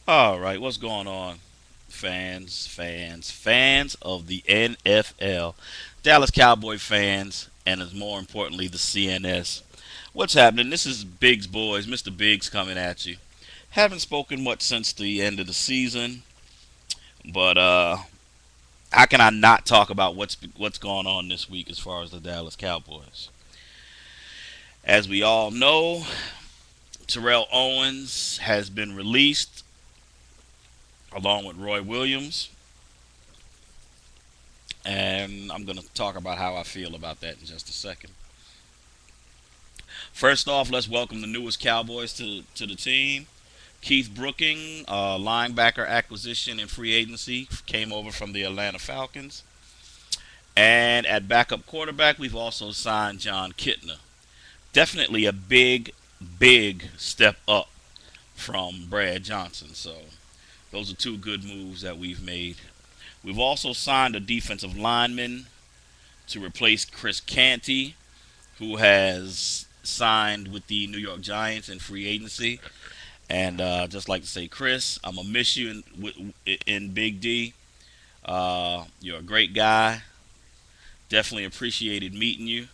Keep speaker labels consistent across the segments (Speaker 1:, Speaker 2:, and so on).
Speaker 1: All right, what's going on, fans of the NFL, Dallas Cowboy fans, and as more importantly, the CNS. What's happening? This is Biggs Boys, Mr. Biggs coming at you. Haven't spoken much since the end of the season, but how can I not talk about what's going on this week as far as the Dallas Cowboys? As we all know, Terrell Owens has been released along with Roy Williams. And I'm going to talk about how I feel about that in just a second. First off, let's welcome the newest Cowboys to the team. Keith Brooking, linebacker acquisition and free agency, came over from the Atlanta Falcons. And at backup quarterback, we've also signed John Kitna. Definitely a big step up from Brad Johnson. So those are two good moves that we've made. We've also signed a defensive lineman to replace Chris Canty, who has signed with the New York Giants in free agency. And just like to say, Chris, I'm gonna miss you in Big D. You're a great guy. Definitely appreciated meeting you.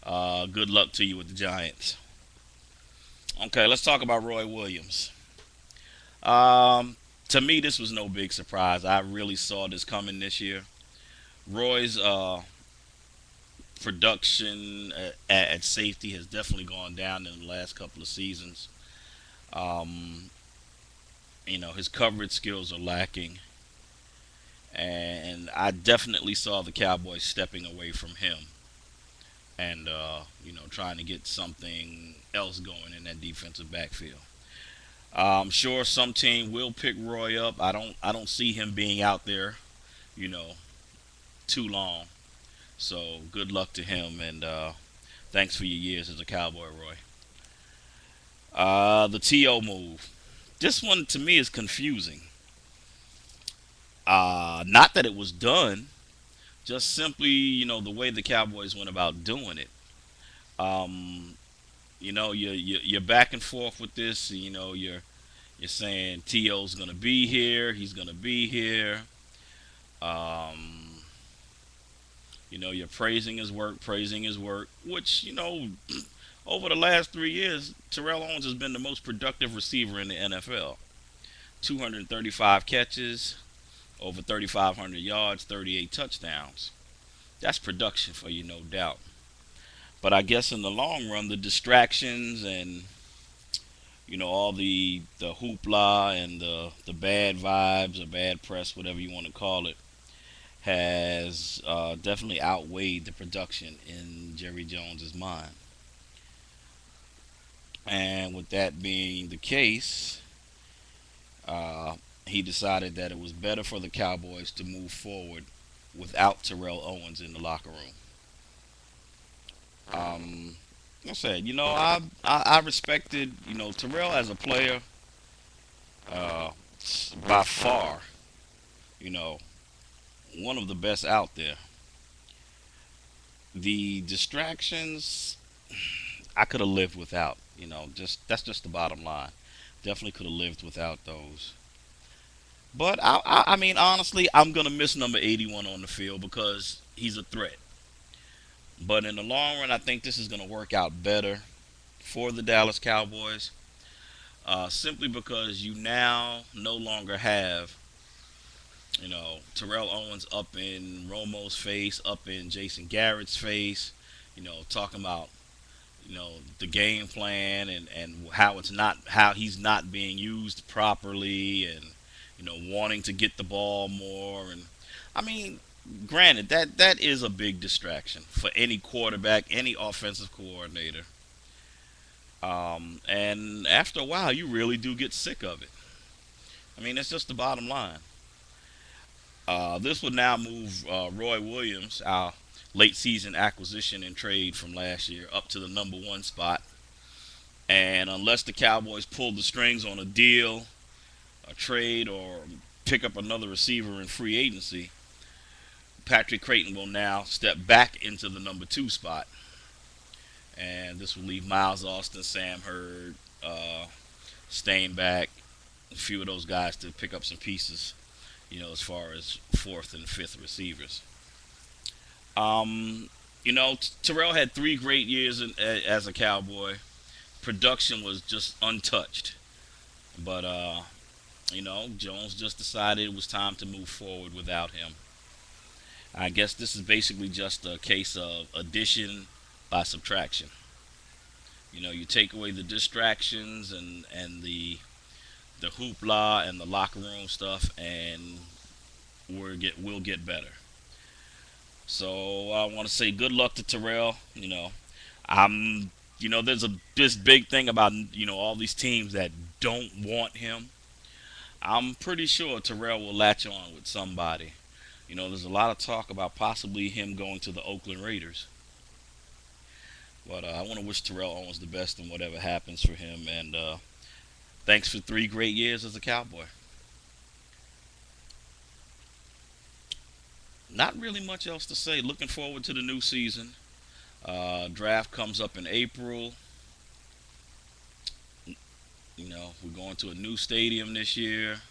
Speaker 1: Good luck to you with the Giants. Okay, let's talk about Roy Williams. To me, this was no big surprise. I really saw this coming this year. Roy's production at safety has definitely gone down in the last couple of seasons. Um, his coverage skills are lacking, and I definitely saw the Cowboys stepping away from him and trying to get something else going in that defensive backfield. I'm sure some team will pick Roy up. I don't see him being out there, you know, too long. So good luck to him, and thanks for your years as a Cowboy, Roy. The TO move. This one to me is confusing. Not that it was done, just simply the way the Cowboys went about doing it. Um, you're back and forth with this. You're saying To's gonna be here. He's gonna be here. Um, you're praising his work, which over the last 3 years, Terrell Owens has been the most productive receiver in the NFL. 235 catches, over 3,500 yards, 38 touchdowns. That's production for you, no doubt. But I guess in the long run, the distractions and all the hoopla and the bad vibes or bad press, whatever you want to call it, has definitely outweighed the production in Jerry Jones's mind. And with that being the case, uh, he decided that it was better for the Cowboys to move forward without Terrell Owens in the locker room. Um, like I said, I respected Terrell as a player, uh, by far, you know one of the best out there. The distractions I could have lived without. Just that's just the bottom line. Definitely could have lived without those. But I mean, honestly, I'm gonna miss number 81 on the field because he's a threat. But in the long run, I think this is gonna work out better for the Dallas Cowboys, simply because you now no longer have Terrell Owens up in Romo's face, up in Jason Garrett's face, talking about the game plan and how he's not being used properly, and wanting to get the ball more. And I mean, granted, that is a big distraction for any quarterback, any offensive coordinator. And after a while, you really do get sick of it. I mean, it's just the bottom line. This would now move Roy Williams, our late season acquisition and trade from last year, up to the number one spot. And unless the Cowboys pull the strings on a deal, a trade, or pick up another receiver in free agency, Patrick Creighton will now step back into the number two spot. And this will leave Miles Austin, Sam Hurd, staying back, a few of those guys to pick up some pieces, as far as fourth and fifth receivers. Um, Terrell had 3 great years as a Cowboy. Production was just untouched. But, Jones just decided it was time to move forward without him. I guess this is basically just a case of addition by subtraction. You take away the distractions and the hoopla and the locker room stuff, and we'll get better. So I want to say good luck to Terrell. I'm there's this big thing about all these teams that don't want him. I'm pretty sure Terrell will latch on with somebody. There's a lot of talk about possibly him going to the Oakland Raiders. But I want to wish Terrell Owens the best in whatever happens for him. And thanks for 3 great years as a Cowboy. Not really much else to say. Looking forward to the new season. Draft comes up in April. We're going to a new stadium this year.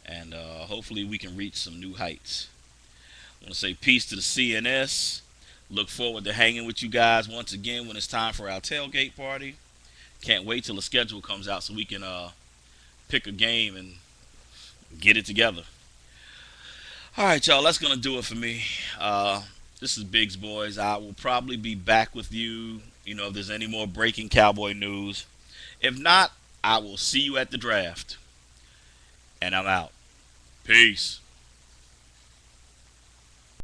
Speaker 1: And hopefully we can reach some new heights. I want to say peace to the CNS. Look forward to hanging with you guys once again when it's time for our tailgate party. Can't wait till the schedule comes out so we can pick a game and get it together. All right, y'all. That's gonna do it for me. This is Biggs Boys. I will probably be back with you. If there's any more breaking Cowboy news. If not, I will see you at the draft. And I'm out. Peace.